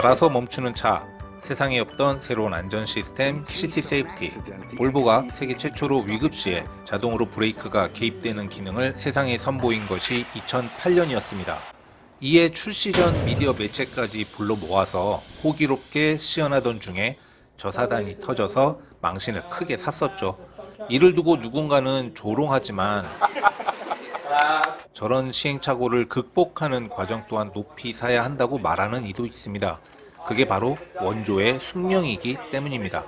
알아서 멈추는 차, 세상에 없던 새로운 안전 시스템 시티 세이프티. 볼보가 세계 최초로 위급 시에 자동으로 브레이크가 개입되는 기능을 세상에 선보인 것이 2008년이었습니다. 이에 출시 전 미디어 매체까지 불러 모아서 호기롭게 시연하던 중에 저 사단이 터져서 망신을 크게 샀었죠. 이를 두고 누군가는 조롱하지만 저런 시행착오를 극복하는 과정 또한 높이 사야 한다고 말하는 이도 있습니다. 그게 바로 원조의 숙명이기 때문입니다.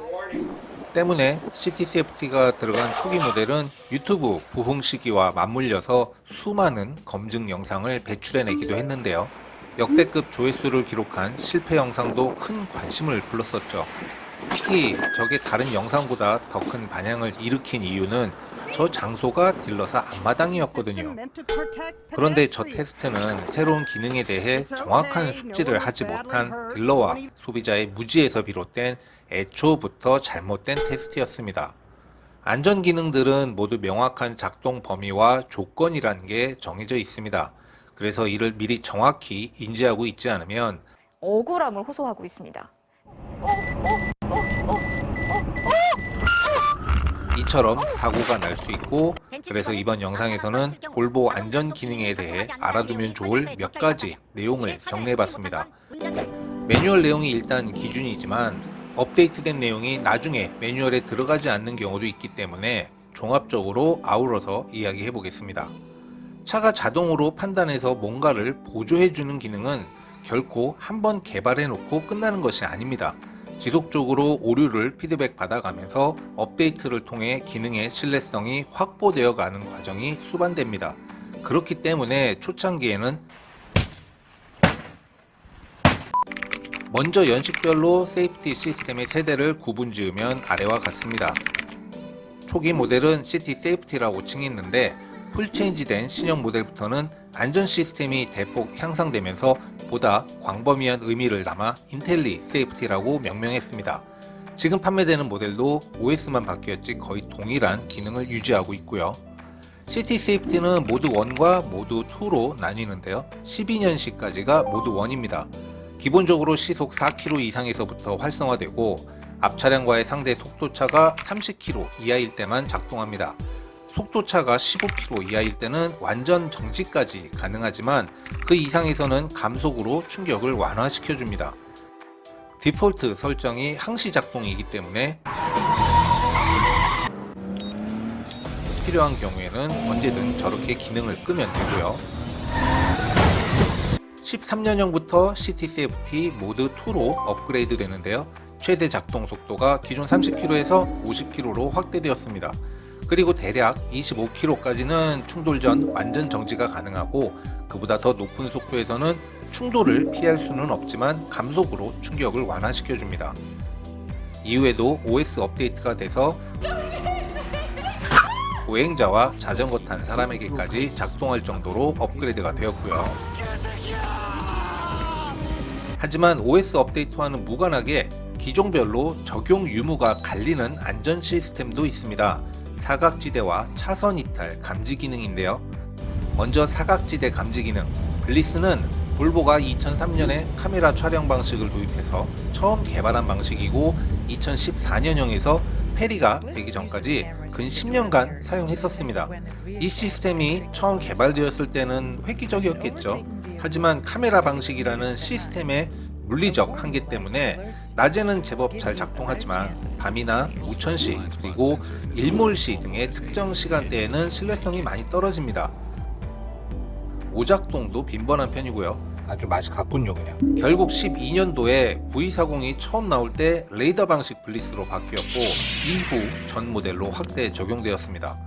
때문에 시티 세이프티가 들어간 초기 모델은 유튜브 부흥 시기와 맞물려서 수많은 검증 영상을 배출해내기도 했는데요. 역대급 조회수를 기록한 실패 영상도 큰 관심을 불렀었죠. 특히 저게 다른 영상보다 더 큰 반향을 일으킨 이유는 저 장소가 딜러사 앞마당이었거든요. 그런데 저 테스트는 새로운 기능에 대해 정확한 숙지를 하지 못한 딜러와 소비자의 무지에서 비롯된 애초부터 잘못된 테스트였습니다. 안전 기능들은 모두 명확한 작동 범위와 조건이라는 게 정해져 있습니다. 그래서 이를 미리 정확히 인지하고 있지 않으면 억울함을 호소하고 있습니다. 이처럼 사고가 날 수 있고, 그래서 이번 영상에서는 볼보 안전 기능에 대해 알아두면 좋을 몇 가지 내용을 정리해봤습니다. 매뉴얼 내용이 일단 기준이지만 업데이트된 내용이 나중에 매뉴얼에 들어가지 않는 경우도 있기 때문에 종합적으로 아우러서 이야기해보겠습니다. 차가 자동으로 판단해서 뭔가를 보조해주는 기능은 결코 한번 개발해놓고 끝나는 것이 아닙니다. 지속적으로 오류를 피드백 받아가면서 업데이트를 통해 기능의 신뢰성이 확보되어 가는 과정이 수반됩니다. 그렇기 때문에 초창기에는 먼저 연식별로 세이프티 시스템의 세대를 구분 지으면 아래와 같습니다. 초기 모델은 시티 세이프티라고 칭했는데 풀체인지된 신형 모델부터는 안전 시스템이 대폭 향상되면서 보다 광범위한 의미를 담아 인텔리 세이프티라고 명명했습니다. 지금 판매되는 모델도 OS만 바뀌었지 거의 동일한 기능을 유지하고 있고요. 시티 세이프티는 모드 1과 모드 2로 나뉘는데요. 12년식까지가 모드 1입니다. 기본적으로 시속 4km 이상에서부터 활성화되고 앞 차량과의 상대 속도차가 30km 이하일 때만 작동합니다. 속도차가 15km 이하일 때는 완전 정지까지 가능하지만 그 이상에서는 감속으로 충격을 완화시켜줍니다. 디폴트 설정이 항시 작동이기 때문에 필요한 경우에는 언제든 저렇게 기능을 끄면 되고요. 13년형부터 시티 세이프티 모드 2로 업그레이드 되는데요. 최대 작동 속도가 기존 30km에서 50km로 확대되었습니다. 그리고 대략 25km까지는 충돌 전 완전 정지가 가능하고 그보다 더 높은 속도에서는 충돌을 피할 수는 없지만 감속으로 충격을 완화시켜줍니다. 이후에도 OS 업데이트가 돼서 보행자와 자전거 탄 사람에게까지 작동할 정도로 업그레이드가 되었고요. 하지만 OS 업데이트와는 무관하게 기종별로 적용 유무가 갈리는 안전 시스템도 있습니다. 사각지대와 차선 이탈 감지 기능인데요. 먼저 사각지대 감지 기능. 블리스는 볼보가 2003년에 카메라 촬영 방식을 도입해서 처음 개발한 방식이고 2014년형에서 페리가 되기 전까지 근 10년간 사용했었습니다. 이 시스템이 처음 개발되었을 때는 획기적이었겠죠. 하지만 카메라 방식이라는 시스템의 물리적 한계 때문에 낮에는 제법 잘 작동하지만 밤이나 우천시 그리고 일몰시 등의 특정 시간대에는 신뢰성이 많이 떨어집니다. 오작동도 빈번한 편이고요. 아주 맛이 갔군요 그냥. 결국 12년도에 V40이 처음 나올 때 레이더 방식 블리스로 바뀌었고 이후 전 모델로 확대 적용되었습니다.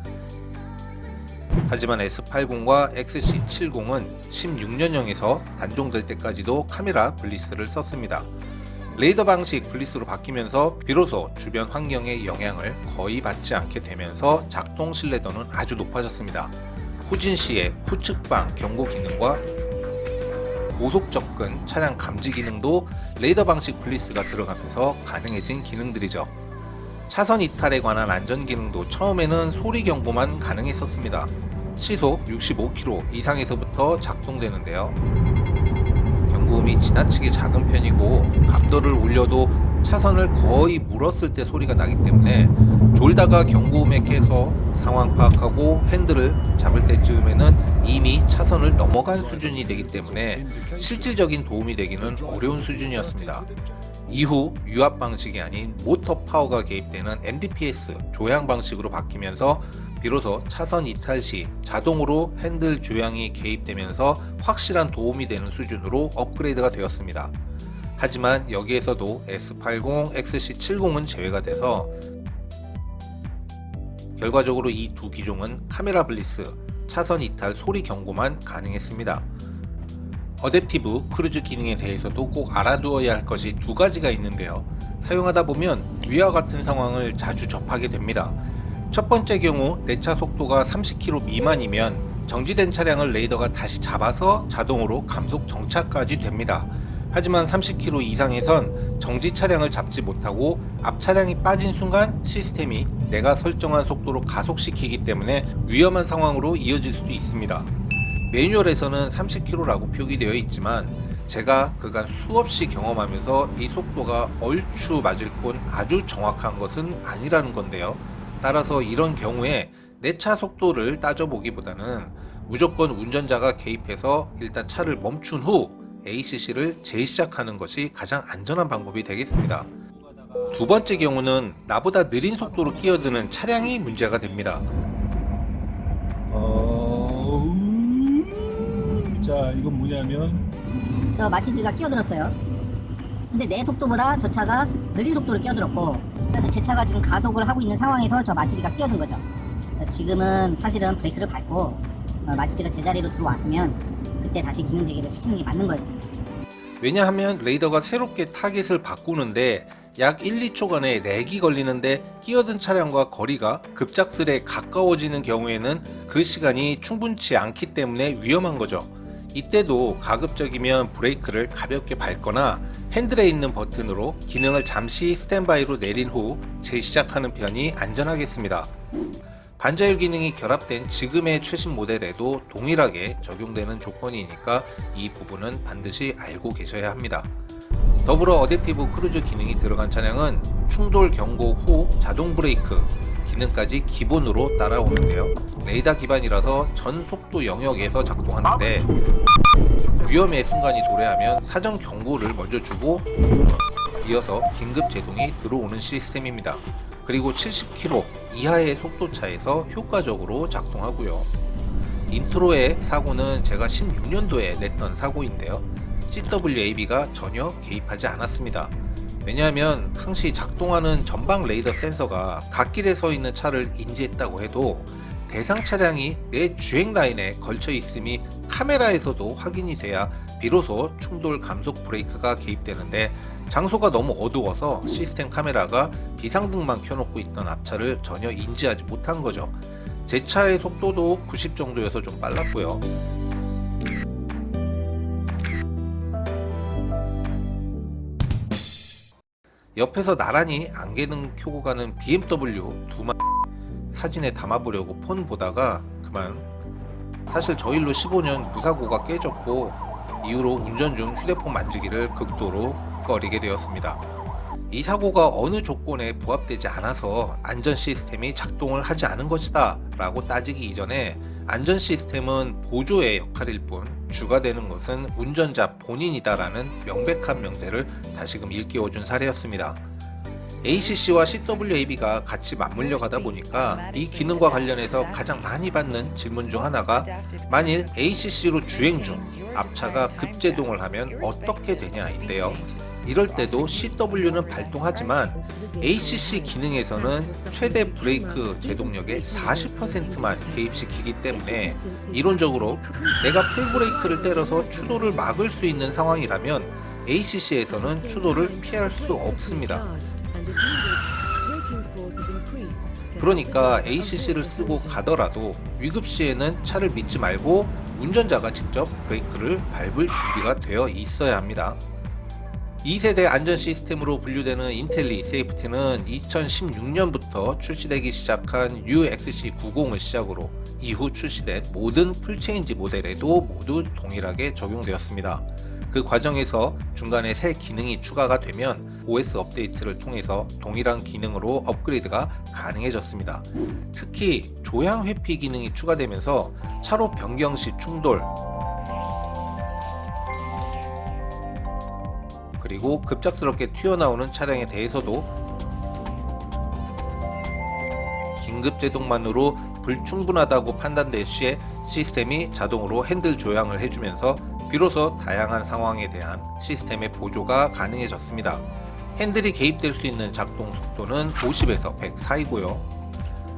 하지만 S80과 XC70은 16년형에서 단종될 때까지도 카메라 블리스를 썼습니다. 레이더 방식 블리스로 바뀌면서 비로소 주변 환경의 영향을 거의 받지 않게 되면서 작동 신뢰도는 아주 높아졌습니다. 후진 시에 후측방 경고 기능과 고속 접근 차량 감지 기능도 레이더 방식 블리스가 들어가면서 가능해진 기능들이죠. 차선 이탈에 관한 안전 기능도 처음에는 소리 경보만 가능했었습니다. 시속 65km 이상에서부터 작동되는데요. 경고음이 지나치게 작은 편이고 감도를 올려도 차선을 거의 물었을 때 소리가 나기 때문에 졸다가 경고음에 깨서 상황 파악하고 핸들을 잡을 때쯤에는 이미 차선을 넘어간 수준이 되기 때문에 실질적인 도움이 되기는 어려운 수준이었습니다. 이후 유압 방식이 아닌 모터 파워가 개입되는 MDPS 조향 방식으로 바뀌면서 비로소 차선 이탈 시 자동으로 핸들 조향이 개입되면서 확실한 도움이 되는 수준으로 업그레이드가 되었습니다. 하지만 여기에서도 S80, XC70은 제외가 돼서 결과적으로 이 두 기종은 카메라 블리스, 차선 이탈 소리 경고만 가능했습니다. 어댑티브 크루즈 기능에 대해서도 꼭 알아두어야 할 것이 두 가지가 있는데요. 사용하다 보면 위와 같은 상황을 자주 접하게 됩니다. 첫 번째 경우 내차 속도가 30km 미만이면 정지된 차량을 레이더가 다시 잡아서 자동으로 감속 정차까지 됩니다. 하지만 30km 이상에선 정지 차량을 잡지 못하고 앞 차량이 빠진 순간 시스템이 내가 설정한 속도로 가속시키기 때문에 위험한 상황으로 이어질 수도 있습니다. 매뉴얼에서는 30km라고 표기되어 있지만 제가 그간 수없이 경험하면서 이 속도가 얼추 맞을 뿐 아주 정확한 것은 아니라는 건데요. 따라서 이런 경우에 내 차 속도를 따져보기보다는 무조건 운전자가 개입해서 일단 차를 멈춘 후 ACC를 재시작하는 것이 가장 안전한 방법이 되겠습니다. 두 번째 경우는 나보다 느린 속도로 끼어드는 차량이 문제가 됩니다. 자, 이건 뭐냐면 저 마티즈가 끼어들었어요. 근데 내 속도보다 저 차가 느린 속도로 끼어들었고, 그래서 제 차가 지금 가속을 하고 있는 상황에서 저 마티즈가 끼어든 거죠. 지금은 사실은 브레이크를 밟고 마티즈가 제자리로 들어왔으면 그때 다시 기능 재개를 시키는 게 맞는 거였습니다. 왜냐하면 레이더가 새롭게 타깃을 바꾸는데 약 1, 2초간의 렉이 걸리는데 끼어든 차량과 거리가 급작스레 가까워지는 경우에는 그 시간이 충분치 않기 때문에 위험한 거죠. 이때도 가급적이면 브레이크를 가볍게 밟거나 핸들에 있는 버튼으로 기능을 잠시 스탠바이로 내린 후 재시작하는 편이 안전하겠습니다. 반자율 기능이 결합된 지금의 최신 모델에도 동일하게 적용되는 조건이니까 이 부분은 반드시 알고 계셔야 합니다. 더불어 어댑티브 크루즈 기능이 들어간 차량은 충돌 경고 후 자동 브레이크 기능까지 기본으로 따라오는데요. 레이더 기반이라서 전 속도 영역에서 작동하는데 위험의 순간이 도래하면 사전 경고를 먼저 주고 이어서 긴급 제동이 들어오는 시스템입니다. 그리고 70km 이하의 속도차에서 효과적으로 작동하고요. 인트로의 사고는 제가 16년도에 냈던 사고인데요. CWAB가 전혀 개입하지 않았습니다. 왜냐하면 항시 작동하는 전방 레이더 센서가 갓길에 서 있는 차를 인지했다고 해도 대상 차량이 내 주행 라인에 걸쳐 있음이 카메라에서도 확인이 돼야 비로소 충돌 감속 브레이크가 개입되는데 장소가 너무 어두워서 시스템 카메라가 비상등만 켜놓고 있던 앞차를 전혀 인지하지 못한 거죠. 제 차의 속도도 90 정도여서 좀 빨랐고요. 옆에서 나란히 안개등 켜고 가는 BMW 두마 사진에 담아보려고 폰 보다가 그만. 사실 저 일로 15년 무사고가 깨졌고 이후로 운전 중 휴대폰 만지기를 극도로 꺼리게 되었습니다. 이 사고가 어느 조건에 부합되지 않아서 안전 시스템이 작동을 하지 않은 것이다 라고 따지기 이전에 안전 시스템은 보조의 역할일 뿐 주가 되는 것은 운전자 본인이다 라는 명백한 명제를 다시금 일깨워준 사례였습니다. ACC와 CWAB가 같이 맞물려 가다 보니까 이 기능과 관련해서 가장 많이 받는 질문 중 하나가 만일 ACC로 주행 중 앞차가 급제동을 하면 어떻게 되냐인데요. 이럴 때도 CW는 발동하지만 ACC 기능에서는 최대 브레이크 제동력의 40%만 개입시키기 때문에 이론적으로 내가 풀브레이크를 때려서 추돌을 막을 수 있는 상황이라면 ACC에서는 추돌을 피할 수 없습니다. 그러니까 ACC를 쓰고 가더라도 위급시에는 차를 믿지 말고 운전자가 직접 브레이크를 밟을 준비가 되어 있어야 합니다. 2세대 안전 시스템으로 분류되는 인텔리 세이프티는 2016년부터 출시되기 시작한 UXC90을 시작으로 이후 출시된 모든 풀체인지 모델에도 모두 동일하게 적용되었습니다. 그 과정에서 중간에 새 기능이 추가가 되면 OS 업데이트를 통해서 동일한 기능으로 업그레이드가 가능해졌습니다. 특히 조향 회피 기능이 추가되면서 차로 변경 시 충돌, 그리고 급작스럽게 튀어나오는 차량에 대해서도 긴급 제동만으로 불충분하다고 판단될 시에 시스템이 자동으로 핸들 조향을 해주면서 비로소 다양한 상황에 대한 시스템의 보조가 가능해졌습니다. 핸들이 개입될 수 있는 작동 속도는 50에서 100 사이고요.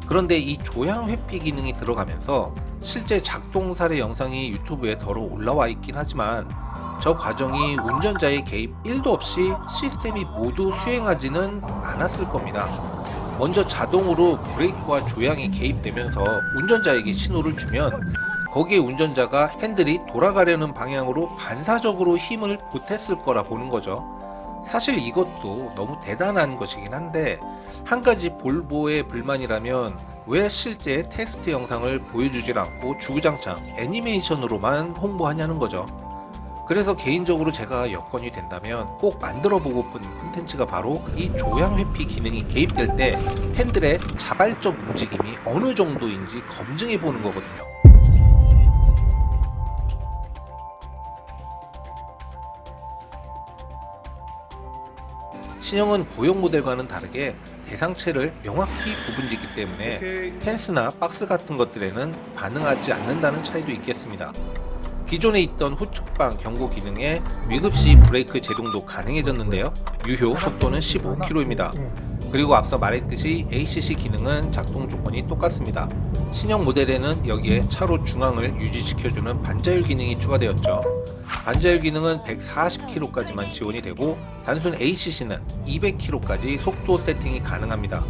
그런데 이 조향 회피 기능이 들어가면서 실제 작동 사례 영상이 유튜브에 덜어 올라와 있긴 하지만 저 과정이 운전자의 개입 1도 없이 시스템이 모두 수행하지는 않았을 겁니다. 먼저 자동으로 브레이크와 조향이 개입되면서 운전자에게 신호를 주면 거기에 운전자가 핸들이 돌아가려는 방향으로 반사적으로 힘을 보탰을 거라 보는 거죠. 사실 이것도 너무 대단한 것이긴 한데 한 가지 볼보의 불만이라면 왜 실제 테스트 영상을 보여주질 않고 주구장창 애니메이션으로만 홍보하냐는 거죠. 그래서 개인적으로 제가 여건이 된다면 꼭 만들어 보고픈 콘텐츠가 바로 이 조향 회피 기능이 개입될 때 핸들의 자발적 움직임이 어느 정도인지 검증해 보는 거거든요. 신형은 구형 모델과는 다르게 대상체를 명확히 구분짓기 때문에 펜스나 박스 같은 것들에는 반응하지 않는다는 차이도 있겠습니다. 기존에 있던 후측방 경고 기능에 위급시 브레이크 제동도 가능해졌는데요. 유효 속도는 15km입니다. 그리고 앞서 말했듯이 ACC 기능은 작동 조건이 똑같습니다. 신형 모델에는 여기에 차로 중앙을 유지시켜주는 반자율 기능이 추가되었죠. 반자율 기능은 140km까지만 지원이 되고 단순 ACC는 200km까지 속도 세팅이 가능합니다.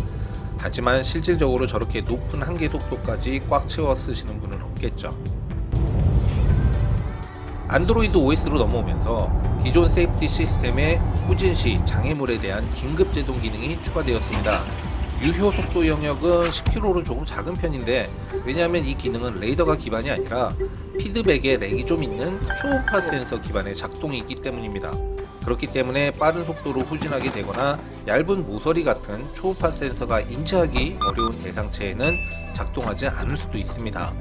하지만 실질적으로 저렇게 높은 한계 속도까지 꽉 채워 쓰시는 분은 없겠죠. 안드로이드 OS로 넘어오면서 기존 세이프티 시스템의 후진 시 장애물에 대한 긴급 제동 기능이 추가되었습니다. 유효 속도 영역은 10km로 조금 작은 편인데 왜냐하면 이 기능은 레이더가 기반이 아니라 피드백에 렉이 좀 있는 초음파 센서 기반의 작동이기 때문입니다. 그렇기 때문에 빠른 속도로 후진하게 되거나 얇은 모서리 같은 초음파 센서가 인지하기 어려운 대상체에는 작동하지 않을 수도 있습니다.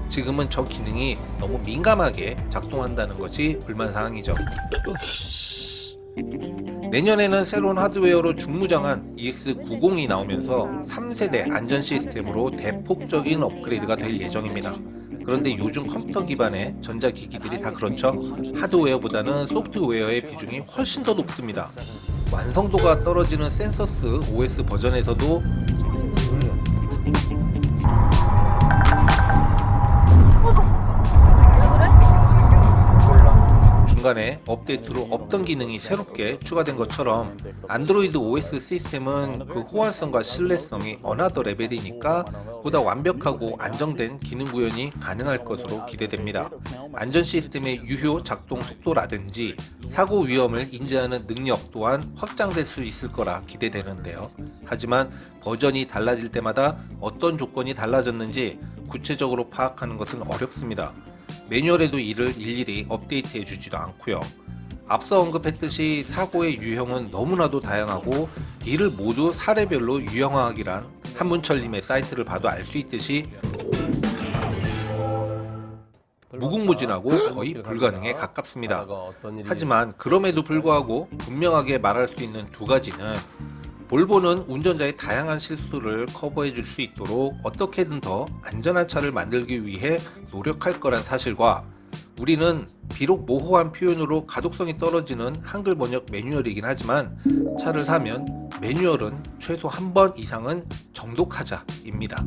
지금은 저 기능이 너무 민감하게 작동한다는 것이 불만사항이죠. 내년에는 새로운 하드웨어로 중무장한 EX90이 나오면서 3세대 안전 시스템으로 대폭적인 업그레이드가 될 예정입니다. 그런데 요즘 컴퓨터 기반의 전자기기들이 다 그렇죠. 하드웨어보다는 소프트웨어의 비중이 훨씬 더 높습니다. 완성도가 떨어지는 센서스 OS 버전에서도 중간에 업데이트로 없던 기능이 새롭게 추가된 것처럼 안드로이드 OS 시스템은 그 호환성과 신뢰성이 어나더 레벨이니까 보다 완벽하고 안정된 기능 구현이 가능할 것으로 기대됩니다. 안전 시스템의 유효 작동 속도라든지 사고 위험을 인지하는 능력 또한 확장될 수 있을 거라 기대되는데요. 하지만 버전이 달라질 때마다 어떤 조건이 달라졌는지 구체적으로 파악하는 것은 어렵습니다. 매뉴얼에도 이를 일일이 업데이트해 주지도 않고요. 앞서 언급했듯이 사고의 유형은 너무나도 다양하고 이를 모두 사례별로 유형화하기란 한문철님의 사이트를 봐도 알 수 있듯이 무궁무진하고 거의 불가능에 가깝습니다. 하지만 그럼에도 불구하고 분명하게 말할 수 있는 두 가지는 볼보는 운전자의 다양한 실수를 커버해 줄 수 있도록 어떻게든 더 안전한 차를 만들기 위해 노력할 거란 사실과 우리는 비록 모호한 표현으로 가독성이 떨어지는 한글 번역 매뉴얼이긴 하지만 차를 사면 매뉴얼은 최소 한 번 이상은 정독하자입니다.